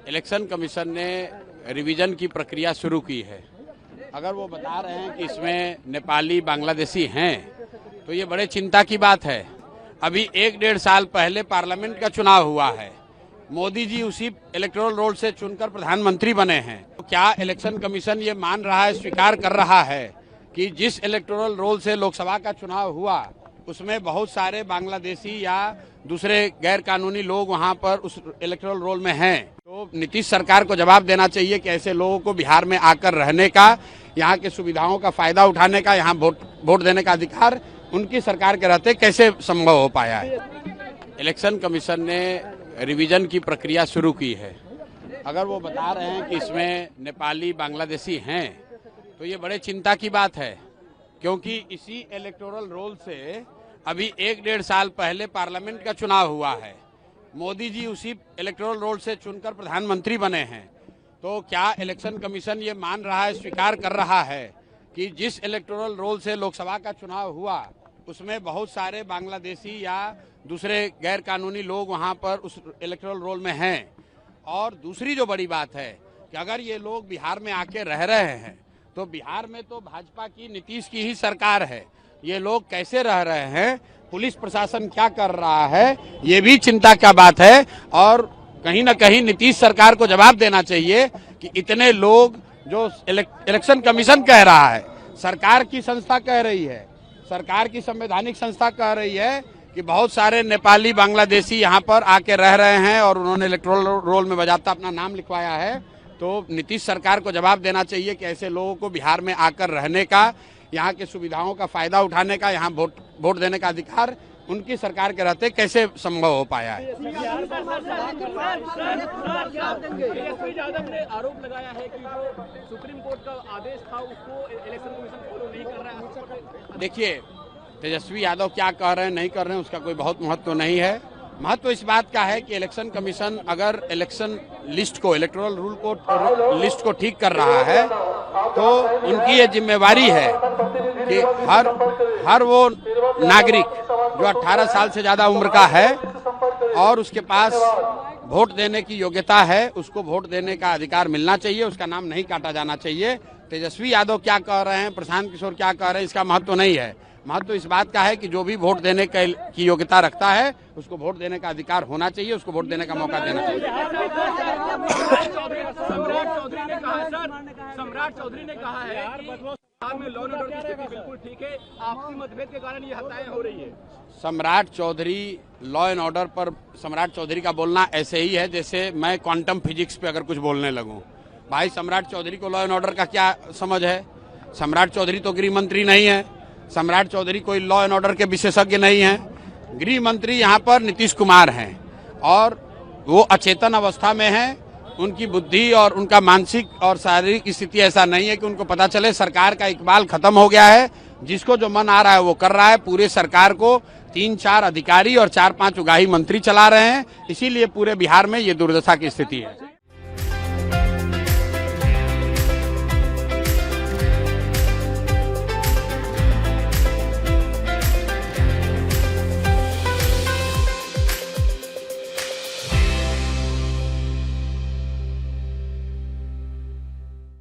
Election commission ने revision की प्रक्रिया शुरू की है। अगर वो बता रहे हैं कि इसमें नेपाली बांग्लादेशी हैं तो ये बड़े चिंता की बात है। अभी 1-1.5 साल पहले पार्लियामेंट का चुनाव हुआ है। मोदी जी उसी इलेक्टोरल रोल से चुनकर प्रधानमंत्री बने हैं। तो क्या इलेक्शन कमीशन ये मान रहा है, स्वीकार कर रहा है कि जिस इलेक्टोरल रोल से लोकसभा का चुनाव हुआ उसमें बहुत सारे बांग्लादेशी या दूसरे गैर कानूनी लोग वहां पर उस इलेक्टोरल रोल में हैं? तो नीतीश सरकार को जवाब देना चाहिए कि ऐसे लोगों को बिहार में आकर रहने का, यहाँ के सुविधाओं का फायदा उठाने का, यहाँ वोट देने का अधिकार उनकी सरकार के रहते कैसे संभव हो पाया है। इलेक्शन कमीशन ने रिवीजन की प्रक्रिया शुरू की है। अगर वो बता रहे हैं कि इसमें नेपाली बांग्लादेशी हैं तो ये बड़े चिंता की बात है, क्योंकि इसी इलेक्टोरल रोल से अभी 1-1.5 साल पहले पार्लियामेंट का चुनाव हुआ है। मोदी जी उसी इलेक्टोरल रोल से चुनकर प्रधानमंत्री बने हैं। तो क्या इलेक्शन कमीशन ये मान रहा है, स्वीकार कर रहा है कि जिस इलेक्टोरल रोल से लोकसभा का चुनाव हुआ उसमें बहुत सारे बांग्लादेशी या दूसरे गैर कानूनी लोग वहां पर उस इलेक्टोरल रोल में हैं? और दूसरी जो बड़ी बात है कि अगर ये लोग बिहार में आके रह रहे हैं तो बिहार में तो भाजपा की, नीतीश की ही सरकार है। ये लोग कैसे रह रहे हैं, पुलिस प्रशासन क्या कर रहा है, ये भी चिंता का बात है। और कहीं ना कहीं नीतीश सरकार को जवाब देना चाहिए कि इतने लोग, जो इलेक्शन कमीशन कह रहा है, सरकार की संस्था कह रही है, सरकार की संवैधानिक संस्था कह रही है कि बहुत सारे नेपाली बांग्लादेशी यहाँ पर आके रह रहे हैं और उन्होंने इलेक्टोरल रोल में बजाता अपना नाम लिखवाया है। तो नीतीश सरकार को जवाब देना चाहिए कि ऐसे लोगों को बिहार में आकर रहने का, यहाँ के सुविधाओं का फायदा उठाने का, यहाँ वोट देने का अधिकार उनकी सरकार के रहते कैसे संभव हो पाया है। यादव ने आरोप लगाया है कि जो सुप्रीम कोर्ट का आदेश था उसको इलेक्शन कमीशन फॉलो नहीं कर रहा है। देखिए, तेजस्वी यादव क्या कह रहे हैं, नहीं कर रहे हैं, उसका कोई बहुत महत्व नहीं है। महत्व इस बात का है कि इलेक्शन कमीशन अगर इलेक्शन लिस्ट को, इलेक्टोरल रूल को, लिस्ट को ठीक कर रहा है तो उनकी ये जिम्मेवारी है कि हर वो नागरिक जो 18 साल से ज्यादा उम्र का है और उसके पास वोट देने की योग्यता है, उसको वोट देने का अधिकार मिलना चाहिए, उसका नाम नहीं काटा जाना चाहिए। तेजस्वी यादव क्या कह रहे हैं, प्रशांत किशोर क्या कह रहे हैं, इसका महत्व नहीं है। महत्व इस बात का है कि जो भी वोट देने की योग्यता रखता है उसको वोट देने का अधिकार होना चाहिए, उसको वोट देने का मौका देना चाहिए। सम्राट चौधरी ने कहा है कि बिहार में लॉ एंड ऑर्डर की स्थिति बिल्कुल ठीक है, आपसी मतभेद के कारण ये हत्याएं हो रही है। सम्राट चौधरी, लॉ एंड ऑर्डर पर सम्राट चौधरी का बोलना ऐसे ही है जैसे मैं क्वांटम फिजिक्स पे अगर कुछ बोलने लगूं। भाई, सम्राट चौधरी को लॉ एंड ऑर्डर का क्या समझ है? सम्राट चौधरी तो गृह मंत्री नहीं है, सम्राट चौधरी कोई लॉ एंड ऑर्डर के विशेषज्ञ नहीं है। गृह मंत्री यहाँ पर नीतीश कुमार हैं और वो अचेतन अवस्था में हैं। उनकी बुद्धि और उनका मानसिक और शारीरिक स्थिति ऐसा नहीं है कि उनको पता चले। सरकार का इकबाल खत्म हो गया है, जिसको जो मन आ रहा है वो कर रहा है। पूरे सरकार को 3-4 अधिकारी और 4-5 उगाही मंत्री चला रहे हैं, इसीलिए पूरे बिहार में ये दुर्दशा की स्थिति है।